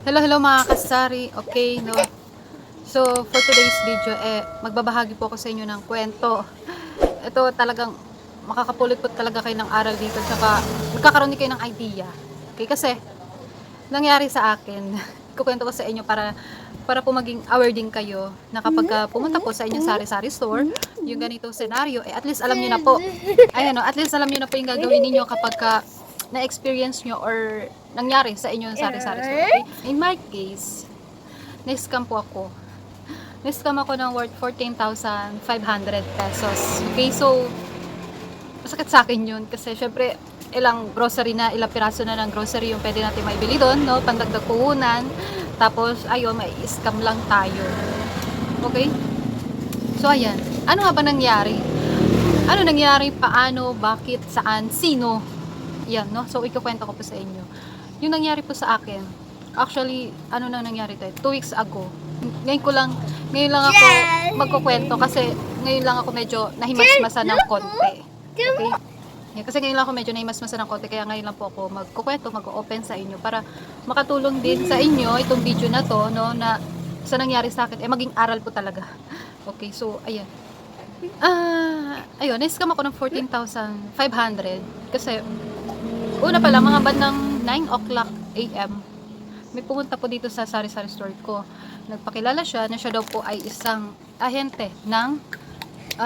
Hello mga kasari. Okay, no. So, for today's video, magbabahagi po ako sa inyo ng kwento. Ito talagang makakapulot po talaga kayo ng aral dito. Tsaka, magkakaroon din kayo ng idea. Okay, kasi, nangyari sa akin. Kukwento ko sa inyo para po maging aware din kayo na kapag pumunta po sa inyong sari-sari store, yung ganitong senaryo, at least alam nyo na po. Ayan, no, at least alam nyo na po yung gagawin ninyo kapag na-experience nyo or nangyari sa inyong sari-sari store. Okay? In my case, na-scam po ako. Na-scam ako ng worth 14,500 pesos. Okay, so, masakit sa akin yun kasi syempre, ilang ilang piraso na ng grocery yung pwede natin maibili doon, no? Pandagdag puhunan. Tapos, ayun, may scam lang tayo. Okay? So, ayan. Ano nga ba nangyari? Ano nangyari? Paano? Bakit? Saan? Sino? Yan, no? So, ikukwento ko po sa inyo. Yung nangyari po sa akin, actually, ano na nangyari tayo? 2 weeks ago. Ngayon lang ako magkukwento kasi ngayon lang ako medyo nahimasmasa ng konti. Okay? Yeah, kasi ngayon lang ako medyo nahimasmasa ng konti, kaya ngayon lang po ako magkukwento, mag-open sa inyo para makatulong din sa inyo itong video na to, no, na sa nangyari sa akin, maging aral po talaga. Okay, so, ayan. Ayun, na-scam ako ng 14,500 kasi una pala, mga bandang 9 o'clock AM, may pumunta po dito sa sari-sari store ko. Nagpakilala siya na siya daw po ay isang ahente ng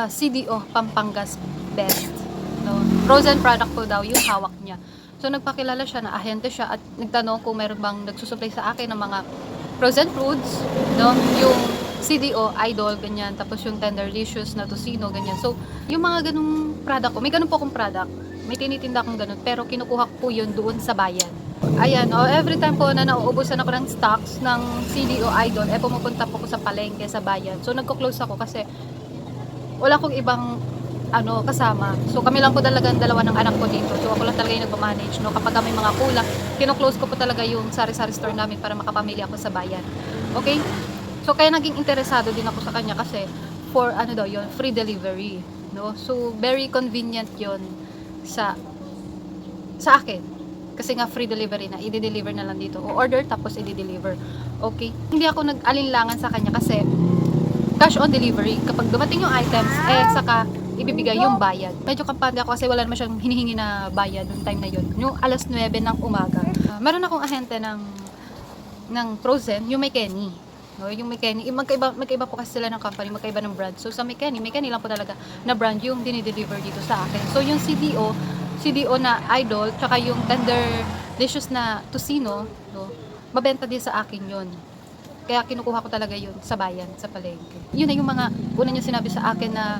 CDO Pampangas Best. No? Frozen product po daw yung hawak niya. So nagpakilala siya na ahente siya at nagtanong kung meron bang nagsusupply sa akin ng mga frozen foods, no? Yung CDO, Idol, ganyan. Tapos yung Tenderlicious na Tocino, ganyan. So, yung mga ganung product ko, may ganun po akong product. May tinitinda akong ganun, pero kinukuha ko po yun doon sa bayan. Ayan, every time po na nauubusan ako ng stocks ng CDO Idol, pumupunta po ko sa palengke, sa bayan. So, nagko-close ako kasi wala akong ibang kasama. So, kami lang po talaga ang dalawa ng anak ko dito. So, ako lang talaga yung nagmamanage, no? Kapag may mga kulang, kino-close ko po talaga yung sari-sari store namin para makapamili ako sa bayan. Okay? So, kaya naging interesado din ako sa kanya kasi for, yun, free delivery, no? So, very convenient yun sa akin. Kasi nga free delivery na, i-deliver na lang dito. O order tapos i-deliver. Okay? Hindi ako nag-alinlangan sa kanya kasi cash on delivery. Kapag dumating yung items, saka ibibigay yung bayad. Medyo kampante ako kasi wala naman siyang hinihingi na bayad noong time na yun. Yung alas 9 ng umaga. Meron akong ahente ng frozen, yung may Kenny. No, yung may Kenny, magkaiba po kasi sila ng company, magkaiba ng brand. So sa may Kenny lang po talaga na brand yung dinideliver dito sa akin. So yung CDO na Idol, tsaka yung Tenderlicious na Tocino, no, mabenta din sa akin yun. Kaya kinukuha ko talaga yun sa bayan, sa palengke. Yun na yung mga una niya sinabi sa akin na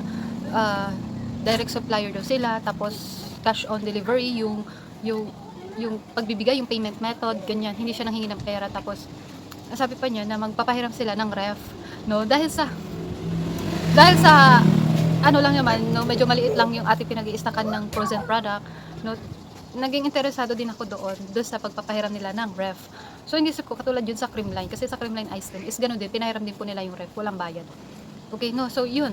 direct supplier daw sila, tapos cash on delivery, yung pagbibigay, yung payment method, ganyan. Hindi siya nanghingi ng pera. Tapos sabi pa niya na magpapahiram sila ng ref, no, dahil sa lang naman, no, medyo maliit lang yung ating pinag-iistakan ng frozen product, no. Naging interesado din ako doon sa pagpapahiram nila ng ref. So hindi ko katulad yun sa Creamline, kasi sa Creamline Ice Cream is ganun din, pinahiram din po nila yung ref, walang bayad. Okay, no, so yun,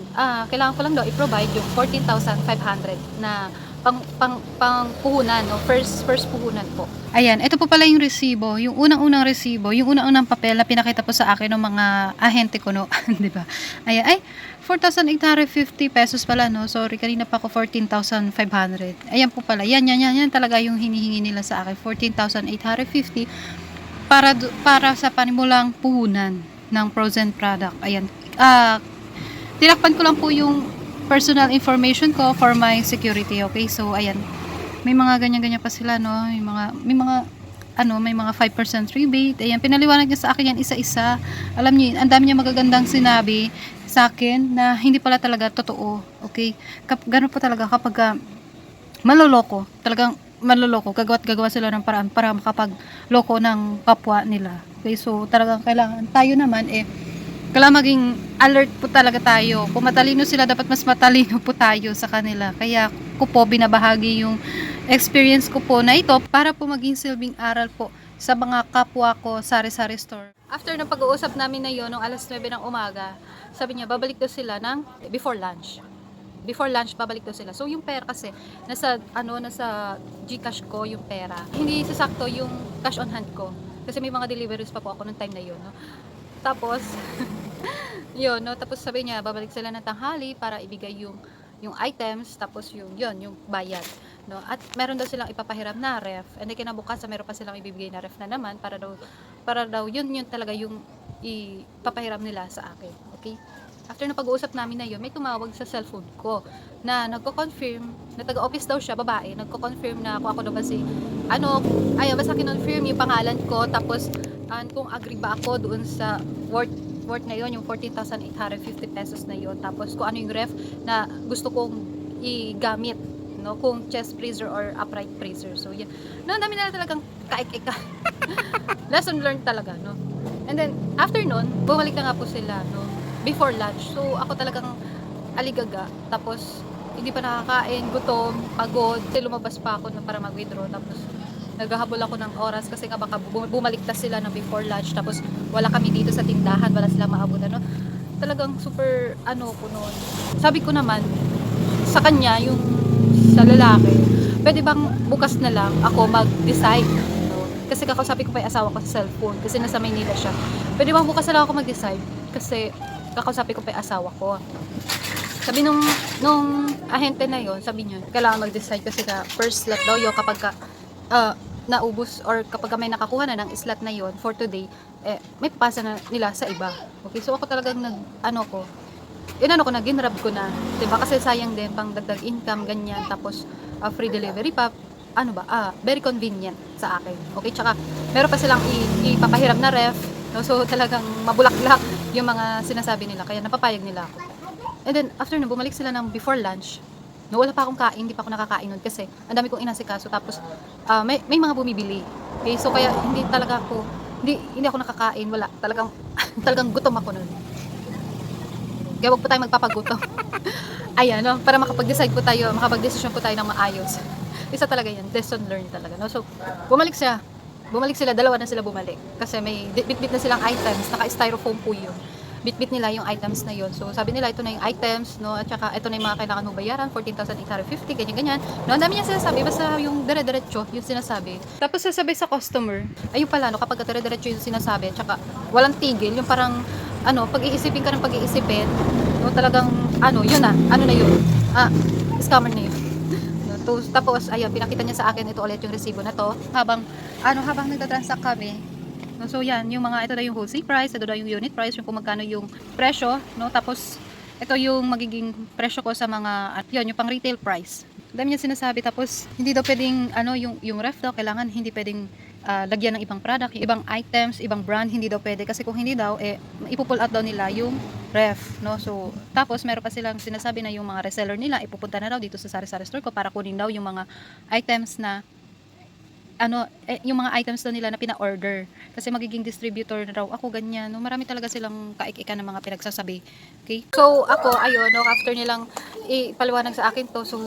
kailangan ko lang daw i-provide yung 14,500 na pang puhunan, no, first puhunan po. Ayan, ito po pala yung resibo, yung unang-unang resibo, yung unang-unang papel na pinakita po sa akin ng mga ahente ko, no, di ba? Ayan, 4,850 pesos pala, no. Sorry, kanina pa ako 14,500. Ayan po pala. Yan talaga yung hinihingi nila sa akin, 14,850 para sa panimulang puhunan ng frozen product. Ayan. Tinakpan ko lang po yung personal information ko for my security, okay? So, ayan. May mga ganyan-ganyan pa sila, no? May mga 5% rebate. Ayan, pinaliwanag niya sa akin yan isa-isa. Alam niyo, ang dami niya magagandang sinabi sa akin na hindi pala talaga totoo, okay? Ganun po talaga kapag maloloko, talagang maloloko, gagawa sila ng paraan para makapagloko ng kapwa nila. Okay, so talagang kailangan tayo naman kailangan maging alert po talaga tayo. Kung matalino sila, dapat mas matalino po tayo sa kanila. Kaya ko po binabahagi yung experience ko po na ito para po maging silbing aral po sa mga kapwa ko sari-sari store. After ng pag-uusap namin na yun, nung alas 9 ng umaga, sabi niya, babalik daw sila ng before lunch. Before lunch, babalik daw sila. So, yung pera kasi, nasa Gcash ko yung pera. Hindi sasakto yung cash on hand ko. Kasi may mga deliveries pa po ako nung time na yun, no? Tapos, yun, no? Tapos sabi niya, babalik sila ng tanghali para ibigay yung items, tapos yung bayad, no? At meron daw silang ipapahiram na ref, and then kinabukasan meron pa silang ibibigay na ref na naman para daw yun talaga yung ipapahiram nila sa akin. Okay? After na pag-uusap namin na yun, may tumawag sa cellphone ko na nagko-confirm na taga-office daw siya, babae, nagko-confirm na ako daw ba si basta kinonfirm yung pangalan ko, tapos kung agree ba ako doon sa worth na yon, yung 14,850 pesos na yon, tapos kung ano yung ref na gusto kong igamit, no, kung chest freezer or upright freezer. So yan, no, dami na talagang kaik-ika. Lesson learned talaga, no. And then after nun, bumalik na nga po sila, no, before lunch. So ako talagang aligaga, tapos hindi pa nakakain, gutom, pagod, kasi lumabas pa ako na para mag-withdraw, tapos naghahabol ako ng oras kasi nga baka bumaliktas sila na before lunch, tapos wala kami dito sa tindahan, wala silang maabutan, no. Talagang super ko noon. Sabi ko naman sa kanya, yung sa lalaki, pwede bang bukas na lang ako mag-decide, no? Kasi kakausapin ko pa yung asawa ko sa cellphone kasi nasa Maynila siya. Pwede bang bukas na lang ako mag-decide kasi kakausapin ko pa yung asawa ko. Sabi nung ahente na yon, sabi niya kailangan mag-decide kasi na first slot daw yun kapag naubos or kapag may nakakuha na ng slot na yon for today, may papasa na nila sa iba. Okay, so ako talagang ginrab ko na, 'di ba? Kasi sayang din pang dagdag income ganyan, tapos free delivery pa. Very convenient sa akin. Okay, tsaka meron pa silang ipapahiram na ref, no? So talagang mabulaklak yung mga sinasabi nila, kaya napapayag nila ako. And then after na bumalik sila ng before lunch, no, wala pa akong kain, hindi pa ako nakakain nun kasi ang dami kong inasikaso, tapos may mga bumibili. Okay, so kaya hindi ako nakakain, wala talagang talagang gutom ako nun. Kaya wag po tayo magpapagutom. Ayan, no, para makapag-desisyon po tayo ng maayos. Isa talaga yan, lesson learned talaga, no. So bumalik sila, dalawa na sila bumalik kasi may bitbit na silang items, naka-styrofoam po yun. Bitbit nila yung items na yon. So sabi nila ito na yung items, no, at saka ito na yung mga kailangan mong bayaran, 14,850, ganyan. No, ang dami niya sinasabi, basta yung dire-diretso yung sinasabi. Tapos sasabi sa customer, ayun pala, no, kapag dire-diretso yung sinasabi, at saka walang tigil, yung parang pag-iisipin ka ng pag-iisipin, no, talagang yun na yun. Scammer na yun. No, tapos ayun, pinakita niya sa akin ito ulit yung resibo na to habang nagta-transact kami. So yan, yung mga ito na yung wholesale price, ito na yung unit price, yung kung magkano yung presyo, no? Tapos ito yung magiging presyo ko sa mga yung pang retail price. Dami niya sinasabi, tapos hindi daw pwedeng yung ref daw kailangan hindi pwedeng lagyan ng ibang product, yung ibang items, ibang brand, hindi daw pwede kasi kung hindi daw ipo-pull out daw nila yung ref, no? So tapos meron pa silang sinasabi na yung mga reseller nila ipupunta na daw dito sa sari-sari store ko para kunin daw yung mga items na yung mga items daw nila na pina-order kasi magiging distributor na daw ako, ganyan, no? Marami talaga silang kaik-ika ng mga pinagsasabi. Okay, so ako ayun, no, after nilang ipaliwanag sa akin to, so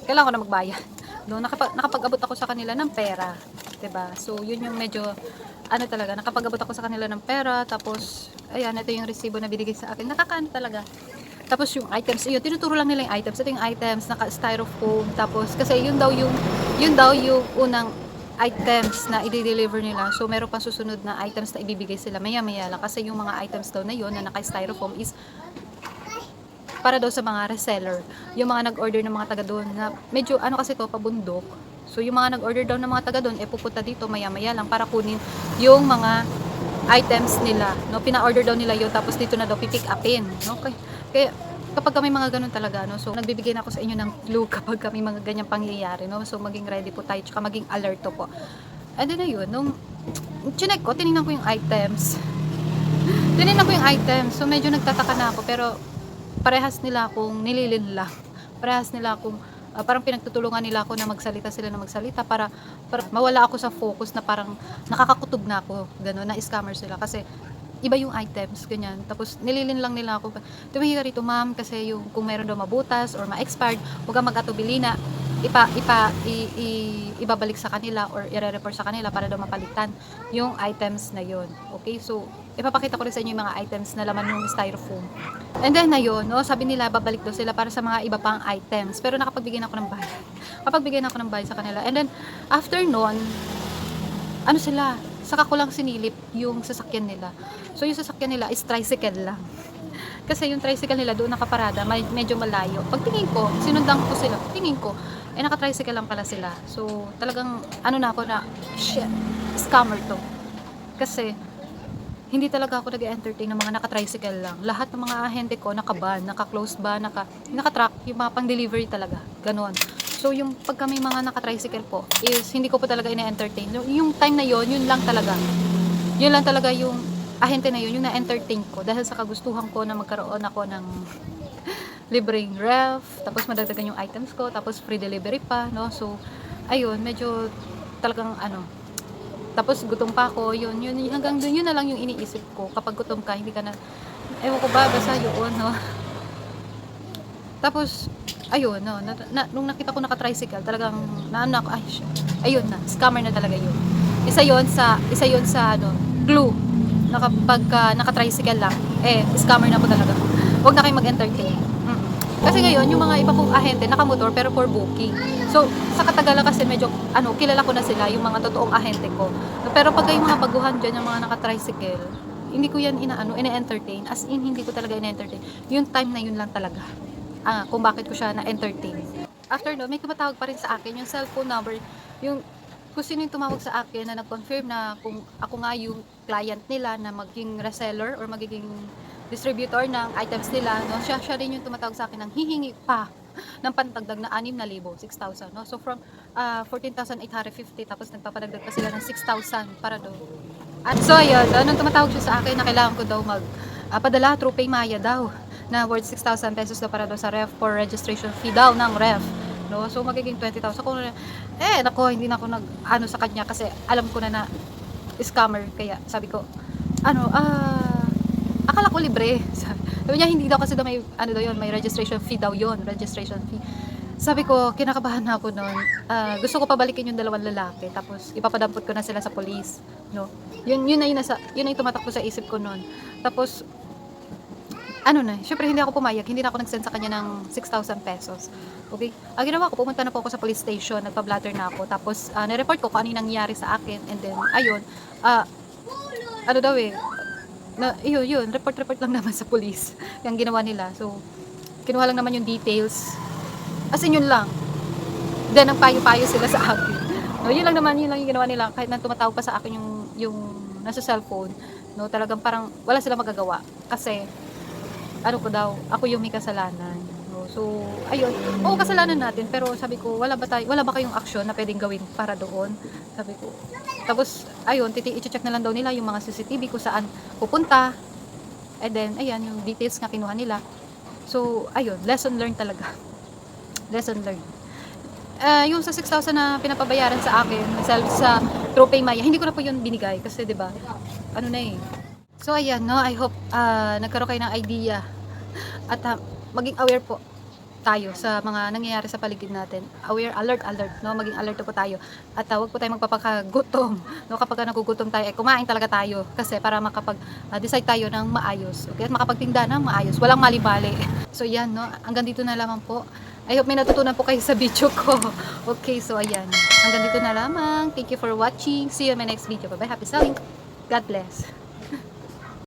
kailangan ko na magbayad, no. Nakapag-abot ako sa kanila ng pera, 'di ba? So yun yung medyo talaga, nakapag-abot ako sa kanila ng pera, tapos ayan, ito yung resibo na binigay sa akin, talaga. Tapos yung items, tinuturo lang nila yung items. Ito yung items, naka-styrofoam, tapos kasi yun daw yung unang items na i-deliver nila. So meron pang susunod na items na ibibigay sila maya-maya lang kasi yung mga items daw na yun na naka-styrofoam is para daw sa mga reseller, yung mga nag-order ng mga taga doon na medyo kasi to pabundok. So yung mga nag-order daw ng mga taga doon pupunta dito maya-maya lang para kunin yung mga items nila, no. Pina-order daw nila yun, tapos dito na daw pipick upin, no? Kaya kapag kami mga ganun talaga, no, so nagbibigay na ako sa inyo ng clue kapag kami mga ganyang pangyayari, no. So maging ready po tayo, tsaka maging alerto po. And then ayun, nung chinek ko, tinignan ko yung items. So medyo nagtataka na ako, pero parehas nila akong nililin lang. Parehas nila akong parang pinagtutulungan nila ako na magsalita para mawala ako sa focus na parang nakakakutob na ako, gano'n, na scammer sila kasi iba yung items, ganyan. Tapos nililin lang nila ako, tumingin ka rito ma'am kasi yung kung meron daw mabutas or ma-expired, huwag kang mag-atubili na ibabalik sa kanila or i-report sa kanila para daw mapalitan yung items na yon. Okay, so ipapakita ko rin sa inyo yung mga items na laman yung styrofoam. And then na yun, no, sabi nila babalik daw sila para sa mga iba pang items, pero nakapagbigay ako ng bayad sa kanila. And then after nun, sila, saka ko lang sinilip yung sasakyan nila. So yung sasakyan nila is tricycle lang. Kasi yung tricycle nila doon nakaparada, medyo malayo. Pagtingin ko, sinundan ko sila. Tingin ko, naka-tricycle lang pala sila. So talagang ano na ako na, shit, scammer to. Kasi hindi talaga ako nag-entertain ng mga naka-tricycle lang. Lahat ng mga ahente ko naka-ban, naka-close ban, naka-truck, yung mga pang-delivery talaga. Ganon. So yung pagka may mga naka-tricycle po is hindi ko po talaga ina-entertain. Yung time na yon, yun lang talaga. Yun lang talaga yung ahente na yun, yung na-entertain ko dahil sa kagustuhan ko na magkaroon ako ng libreng ref, tapos madagdagan yung items ko, tapos free delivery pa, no? So ayun, medyo talagang ano, tapos gutom pa ako, yun hanggang dun yun na lang yung iniisip ko. Kapag gutom ka, hindi ka na, ewan ko ba, basta yun, no? Tapos ayun, no, nung nakita ko naka-tricycle, talagang naano ako, ay, ayun na, scammer na talaga yun. Isa yun sa ano, clue na kapag naka-tricycle lang, scammer na po talaga. Huwag na kayong mag-entertain. Kasi ngayon, yung mga iba kong ahente, nakamotor, pero for booking. So, sa katagalan kasi medyo, kilala ko na sila, yung mga totoong ahente ko. Pero pag yung mga baguhan dyan, yung mga naka-tricycle, hindi ko yan ina-entertain. As in, hindi ko talaga ina-entertain. Yung time na yun lang talaga. Kung bakit ko siya na-entertain. After no, may tumatawag pa rin sa akin, yung cellphone number, yung kung sino yung tumawag sa akin na nag-confirm na kung ako nga yung client nila na maging reseller or magiging distributor ng items nila, no? Siya rin yung tumatawag sa akin ng hihingi pa ng pantagdag na 6,000, 6,000, no? So from 14,850 tapos nagpapadagdag pa sila ng 6,000 para doon. At so ayun, nung tumatawag siya sa akin na kailangan ko daw padala through Paymaya daw na worth 6,000 pesos daw para daw sa ref for registration fee daw ng ref. No? So magiging 20,000. Ako nako, hindi na ako nag sa kanya kasi alam ko na scammer, kaya sabi ko akala ko libre. Sabi niya hindi daw kasi daw may may registration fee daw yon, registration fee. Sabi ko, kinakabahan na ako noon. Gusto ko pabalikin yung dalawang lalaki tapos ipapadampot ko na sila sa police, no. Yun na yung tumatakbo sa isip ko noon. Tapos syempre hindi ako pumayag, hindi na ako nag-send sa kanya ng 6,000 pesos. Okay? Ang ginawa ko, pumunta na po ako sa police station, nagpa-blatter na ako, tapos nireport ko kung ano yung nangyari sa akin, and then, ayun, yun, report lang naman sa police, yung ginawa nila. So, kinuha lang naman yung details, as in yun lang. Then, ang payo-payo sila sa akin. No, yun lang yung ginawa nila, kahit na tumatawag pa sa akin yung nasa cellphone, no, talagang parang wala sila magagawa, kasi, ko daw, ako yung may kasalanan. No? So, ayun. Oo, kasalanan natin. Pero sabi ko, wala ba kayong aksyon na pwedeng gawin para doon? Sabi ko. Tapos, ayun, i-check na lang daw nila yung mga CCTV kung saan pupunta. And then, ayan, yung details nga kinuha nila. So, ayun, lesson learned talaga. Lesson learned. Yung sa 6,000 na pinapabayaran sa akin, sa through Paymaya, hindi ko na po yun binigay. Kasi, di ba, So ayan, no, I hope nagkaroon kayo ng idea at maging aware po tayo sa mga nangyayari sa paligid natin. Aware, alert, no, maging alert po tayo. At huwag po tayo magpapakagutom, no, kapag nagugutom tayo, kumain talaga tayo kasi para makapag-decide tayo ng maayos, okay, at makapagtinda ng maayos, walang mali-mali. So yan, no, hanggang dito na lamang po. I hope may natutunan po kayo sa video ko. Okay, so ayan, hanggang dito na lamang. Thank you for watching. See you in my next video. Bye-bye. Happy selling. God bless.